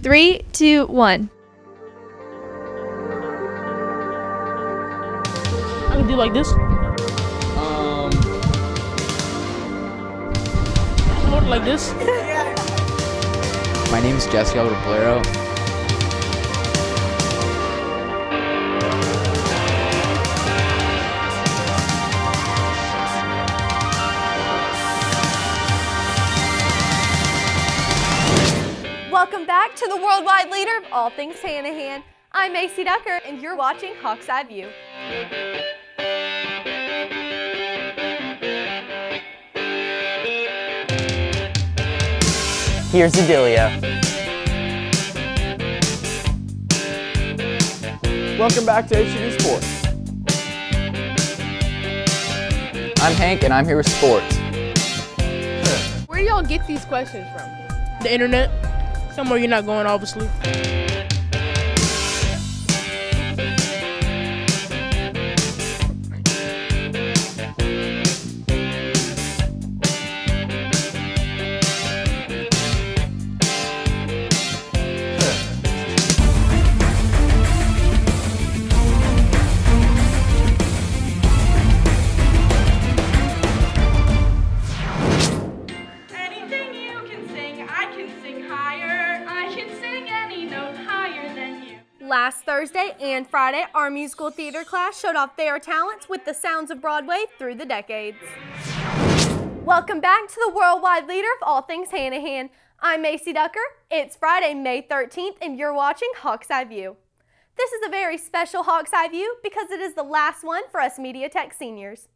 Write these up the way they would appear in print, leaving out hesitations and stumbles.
3, 2, 1. I can do like this. More like this. My name is Jesse Alvarado. Welcome back to the worldwide leader of all things Hanahan. I'm Maci Ducker, and you're watching Hawk's Eye View. Here's Adelia. Welcome back to HEV Sports. I'm Hank, and I'm here with sports. Where do y'all get these questions from? The internet? Somewhere you're not going, obviously. Last Thursday and Friday, our musical theater class showed off their talents with the sounds of Broadway through the decades. Welcome back to the worldwide leader of all things Hanahan. I'm Maci Ducker. It's Friday, May 13th, and you're watching Hawk's Eye View. This is a very special Hawk's Eye View because it is the last one for us Media Tech seniors.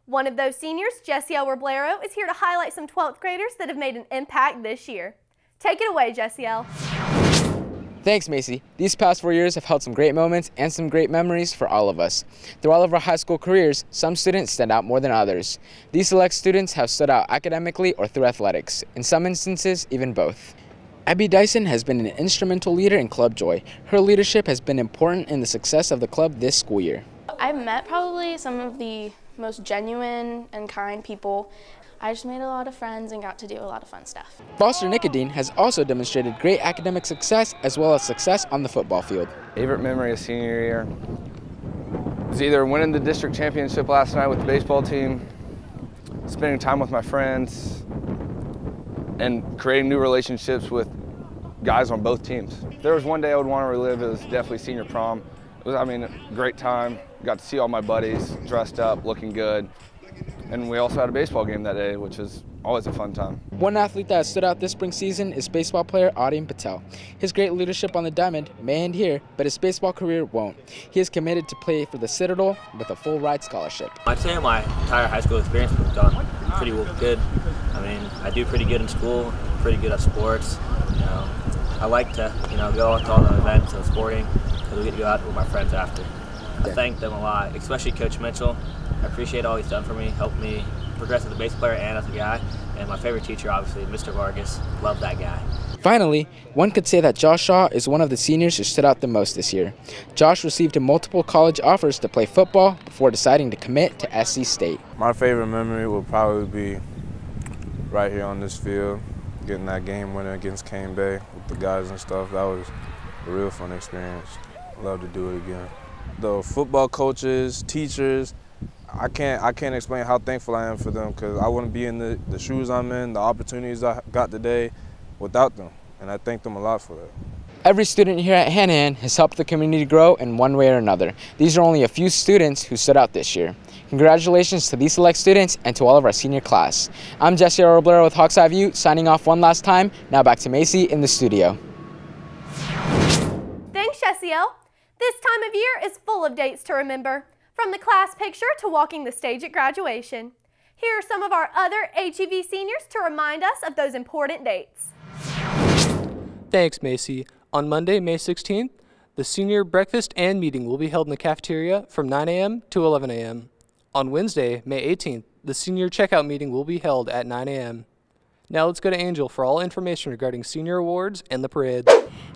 One of those seniors, Jesse Alvarado, is here to highlight some 12th graders that have made an impact this year. Take it away, Jesse L. Thanks, Maci. These past 4 years have held some great moments and some great memories for all of us. Through all of our high school careers, some students stand out more than others. These select students have stood out academically or through athletics, in some instances, even both. Abby Dyson has been an instrumental leader in Club Joy. Her leadership has been important in the success of the club this school year. I've met probably some of the most genuine and kind people. I just made a lot of friends and got to do a lot of fun stuff. Foster Nicodine has also demonstrated great academic success as well as success on the football field. Favorite memory of senior year was either winning the district championship last night with the baseball team, spending time with my friends, and creating new relationships with guys on both teams. If there was one day I would want to relive, it was definitely senior prom. It was, a great time. Got to see all my buddies dressed up, looking good. And we also had a baseball game that day, which is always a fun time. One athlete that has stood out this spring season is baseball player Audin Patel. His great leadership on the diamond may end here, but his baseball career won't. He is committed to play for the Citadel with a full ride scholarship. I'd say my entire high school experience has gone pretty good. I do pretty good in school, pretty good at sports. I like to, go to all the events and sporting because we get to go out with my friends after. I thank them a lot, especially Coach Mitchell. I appreciate all he's done for me, helped me progress as a base player and as a guy. And my favorite teacher, obviously, Mr. Vargas. Love that guy. Finally, one could say that Josh Shaw is one of the seniors who stood out the most this year. Josh received multiple college offers to play football before deciding to commit to SC State. My favorite memory will probably be right here on this field, getting that game winner against Cane Bay with the guys and stuff. That was a real fun experience. I'd love to do it again. The football coaches, teachers, I can't explain how thankful I am for them because I wouldn't be in the shoes I'm in, the opportunities I got today without them, and I thank them a lot for that. Every student here at Hanahan has helped the community grow in one way or another. These are only a few students who stood out this year. Congratulations to these select students and to all of our senior class. I'm Jesse Alvarado with Hawk's Eye View, signing off one last time. Now back to Maci in the studio. Thanks, Jesse L. This time of year is full of dates to remember, from the class picture to walking the stage at graduation. Here are some of our other HEV seniors to remind us of those important dates. Thanks, Maci. On Monday, May 16th, the senior breakfast and meeting will be held in the cafeteria from 9 a.m. to 11 a.m. On Wednesday, May 18th, the senior checkout meeting will be held at 9 a.m. Now let's go to Angel for all information regarding senior awards and the parade.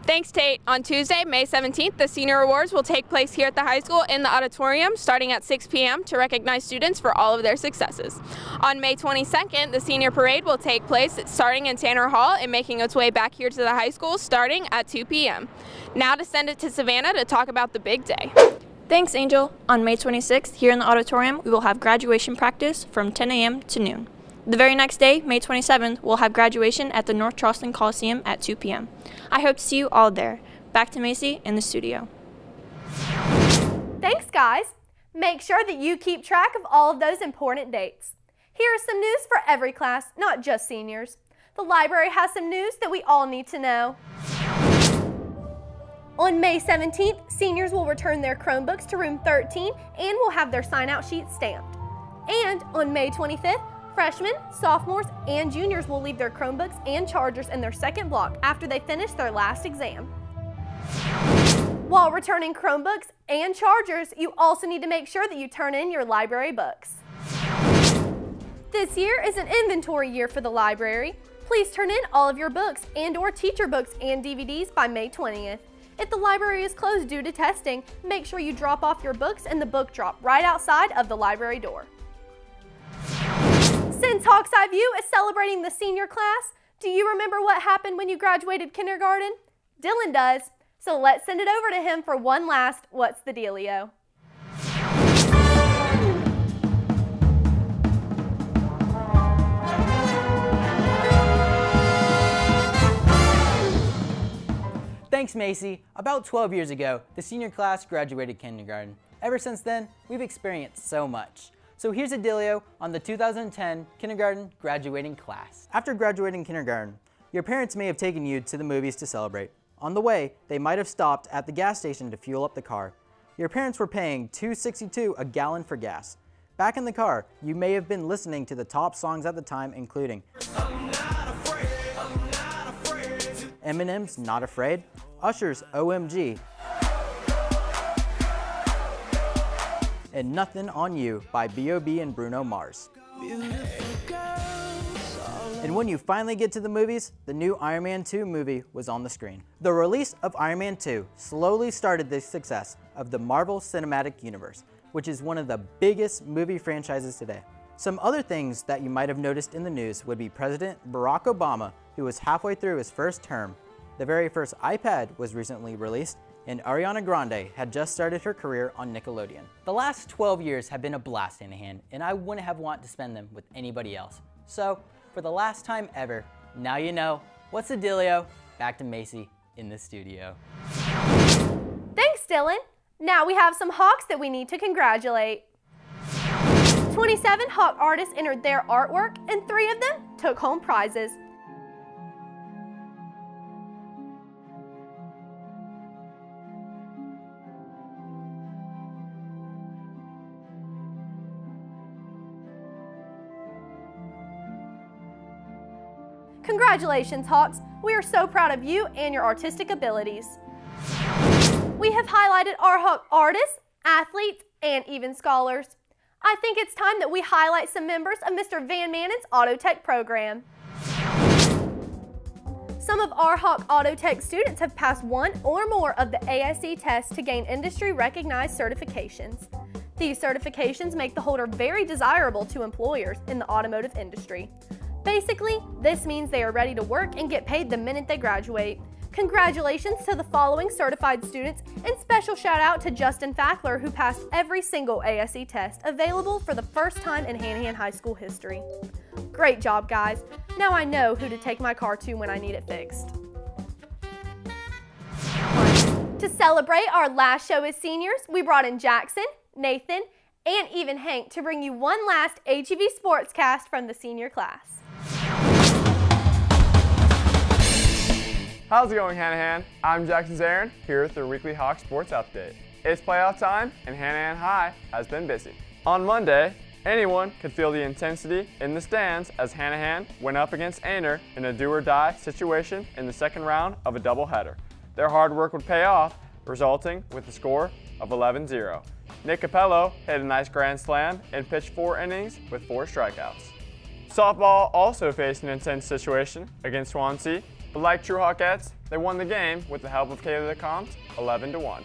Thanks, Tate. On Tuesday, May 17th, the Senior Awards will take place here at the high school in the auditorium starting at 6 p.m. to recognize students for all of their successes. On May 22nd, the Senior Parade will take place starting in Tanner Hall and making its way back here to the high school starting at 2 p.m. Now to send it to Savannah to talk about the big day. Thanks, Angel. On May 26th, here in the auditorium, we will have graduation practice from 10 a.m. to noon. The very next day, May 27th, we'll have graduation at the North Charleston Coliseum at 2 p.m. I hope to see you all there. Back to Maci in the studio. Thanks, guys. Make sure that you keep track of all of those important dates. Here is some news for every class, not just seniors. The library has some news that we all need to know. On May 17th, seniors will return their Chromebooks to room 13 and will have their sign-out sheets stamped. And on May 25th, freshmen, sophomores, and juniors will leave their Chromebooks and chargers in their second block after they finish their last exam. While returning Chromebooks and chargers, you also need to make sure that you turn in your library books. This year is an inventory year for the library. Please turn in all of your books and/or teacher books and DVDs by May 20th. If the library is closed due to testing, make sure you drop off your books in the book drop right outside of the library door. Since Hawk's Eye View is celebrating the senior class, do you remember what happened when you graduated kindergarten? Dylan does, so let's send it over to him for one last What's the Dealio? Thanks, Maci. About 12 years ago, the senior class graduated kindergarten. Ever since then, we've experienced so much. So here's a dealio on the 2010 kindergarten graduating class. After graduating kindergarten, your parents may have taken you to the movies to celebrate. On the way, they might have stopped at the gas station to fuel up the car. Your parents were paying $2.62 a gallon for gas. Back in the car, you may have been listening to the top songs at the time, including Eminem's Not Afraid, Usher's OMG, and Nothing on You by B.O.B. and Bruno Mars. And when you finally get to the movies, the new Iron Man 2 movie was on the screen. The release of Iron Man 2 slowly started the success of the Marvel Cinematic Universe, which is one of the biggest movie franchises today. Some other things that you might have noticed in the news would be President Barack Obama, who was halfway through his first term. The very first iPad was recently released, and Ariana Grande had just started her career on Nickelodeon. The last 12 years have been a blast, Hanahan, and I wouldn't have wanted to spend them with anybody else. So, for the last time ever, now you know. What's the dealio? Back to Maci in the studio. Thanks, Dylan. Now we have some Hawks that we need to congratulate. 27 Hawk artists entered their artwork, and 3 of them took home prizes. Congratulations, Hawks. We are so proud of you and your artistic abilities. We have highlighted our Hawk artists, athletes, and even scholars. I think it's time that we highlight some members of Mr. Van Manen's Auto Tech program. Some of our Hawk Auto Tech students have passed one or more of the ASE tests to gain industry-recognized certifications. These certifications make the holder very desirable to employers in the automotive industry. Basically, this means they are ready to work and get paid the minute they graduate. Congratulations to the following certified students, and special shout out to Justin Fackler, who passed every single ASE test available for the first time in Hanahan High School history. Great job, guys. Now I know who to take my car to when I need it fixed. To celebrate our last show as seniors, we brought in Jackson, Nathan, and even Hank to bring you one last HEV sportscast from the senior class. How's it going, Hanahan? I'm Jackson Zarin, here with your weekly Hawk Sports Update. It's playoff time, and Hanahan High has been busy. On Monday, anyone could feel the intensity in the stands as Hanahan went up against Aner in a do-or-die situation in the second round of a doubleheader. Their hard work would pay off, resulting with a score of 11-0. Nick Capello hit a nice grand slam and pitched 4 innings with 4 strikeouts. Softball also faced an intense situation against Swansea, but like true Hawkettes, they won the game with the help of Kayla DeCompte, 11-1.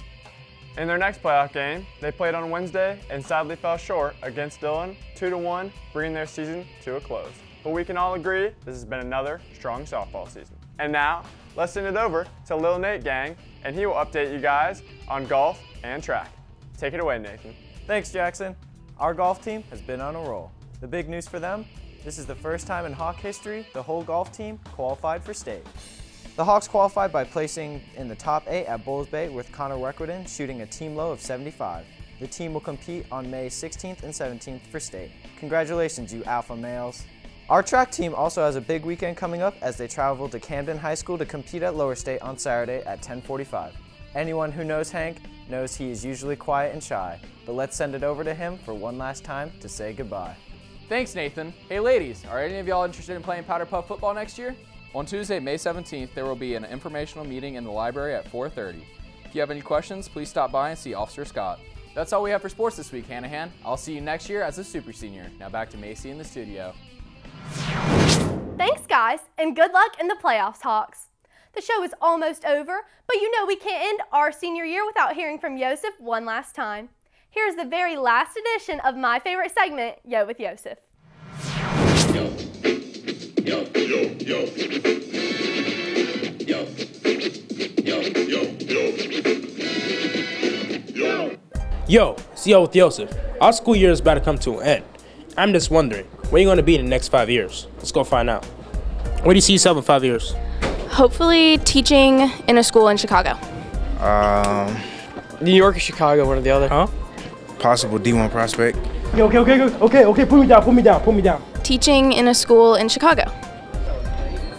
In their next playoff game, they played on Wednesday and sadly fell short against Dillon, 2-1, bringing their season to a close. But we can all agree this has been another strong softball season. And now, let's send it over to Lil Nate Gang, and he will update you guys on golf and track. Take it away, Nathan. Thanks, Jackson. Our golf team has been on a roll. The big news for them, this is the first time in Hawk history the whole golf team qualified for state. The Hawks qualified by placing in the top 8 at Bulls Bay with Connor Weckwoodin shooting a team low of 75. The team will compete on May 16th and 17th for state. Congratulations, you alpha males. Our track team also has a big weekend coming up as they travel to Camden High School to compete at Lower State on Saturday at 10:45. Anyone who knows Hank knows he is usually quiet and shy, but let's send it over to him for one last time to say goodbye. Thanks, Nathan. Hey ladies, are any of y'all interested in playing Powder Puff football next year? On Tuesday, May 17th, there will be an informational meeting in the library at 4:30. If you have any questions, please stop by and see Officer Scott. That's all we have for sports this week, Hanahan. I'll see you next year as a super senior. Now back to Maci in the studio. Thanks, guys, and good luck in the playoffs, Hawks. The show is almost over, but you know we can't end our senior year without hearing from Yossif one last time. Here's the very last edition of my favorite segment, Yo with Yossif. Yo, yo, yo. Yo. Yo, yo, yo. Yo, it's Yo with Yossif. Our school year is about to come to an end. I'm just wondering, where are you going to be in the next 5 years? Let's go find out. Where do you see yourself in 5 years? Hopefully teaching in a school in Chicago. New York or Chicago, one or the other. Huh? Possible D1 prospect. Okay, put me down. Teaching in a school in Chicago.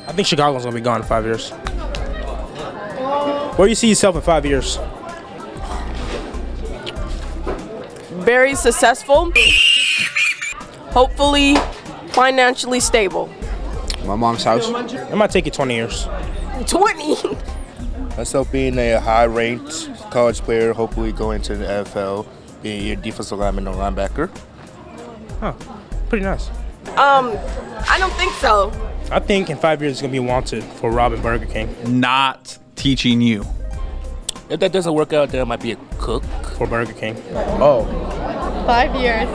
I think Chicago's going to be gone in 5 years. Where do you see yourself in 5 years? Very successful. Hopefully financially stable. My mom's house. It might take you 20 years. 20? Myself being a high-ranked college player, hopefully going to the NFL, being a defensive lineman or linebacker. Huh, pretty nice. I don't think so. I think in 5 years it's going to be wanted for robbing Burger King. Not teaching you. If that doesn't work out, then I might be a cook for Burger King. Oh. 5 years.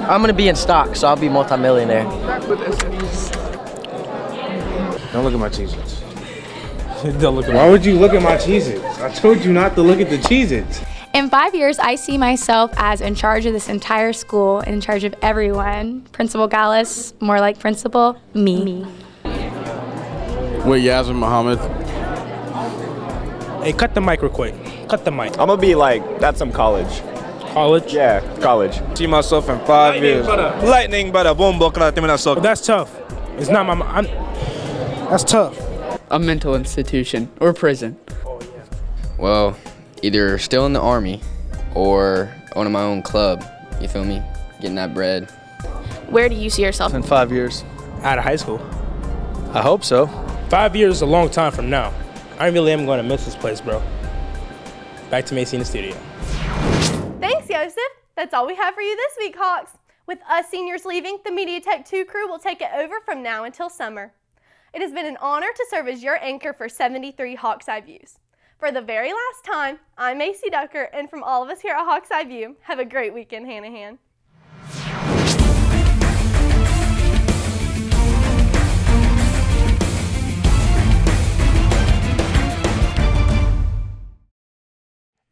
I'm gonna be in stock, so I'll be multimillionaire. Don't look at my Cheez-Its. Why would you look at my Cheez-Its? I told you not to look at the Cheez-Its. In 5 years, I see myself as in charge of this entire school, in charge of everyone. Principal Gallus, more like principal, me. With Yasmin Muhammad. Hey, cut the mic real quick. Cut the mic. I'm gonna be like, at some college. College? Yeah, college. See myself in 5 years. Lightning, but boom, Well, that's tough. It's not my. That's tough. A mental institution or prison. Well, either still in the Army or owning my own club. You feel me? Getting that bread. Where do you see yourself? In 5 years. Out of high school. I hope so. 5 years is a long time from now. I really am going to miss this place, bro. Back to Maci in the studio. Thanks, Yossif. That's all we have for you this week, Hawks. With us seniors leaving, the Media Tech 2 crew will take it over from now until summer. It has been an honor to serve as your anchor for 73 Hawks Eye Views. For the very last time, I'm Maci Ducker, and from all of us here at Hawks Eye View, have a great weekend, Hanahan.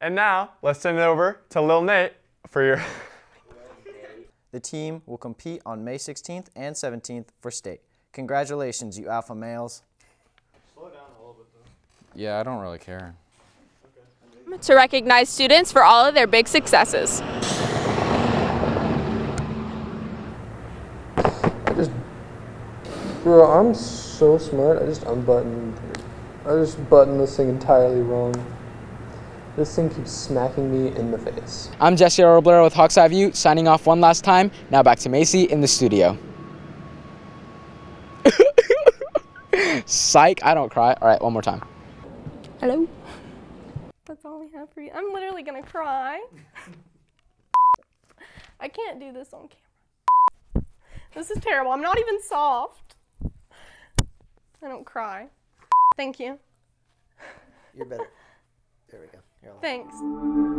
And now, let's send it over to Lil Nate for your... The team will compete on May 16th and 17th for state. Congratulations, you alpha males. Slow down a little bit, though. Yeah, I don't really care. To recognize students for all of their big successes. Bro, I'm so smart. I just buttoned this thing entirely wrong. This thing keeps smacking me in the face. I'm Jesse Roblero with Hawks Eye View, signing off one last time. Now back to Maci in the studio. Psych, I don't cry. All right, one more time. Hello. That's all we have for you. I'm literally gonna cry. I can't do this on camera. This is terrible. I'm not even soft. I don't cry. Thank you. You're better. There we go. You're all right. Thanks.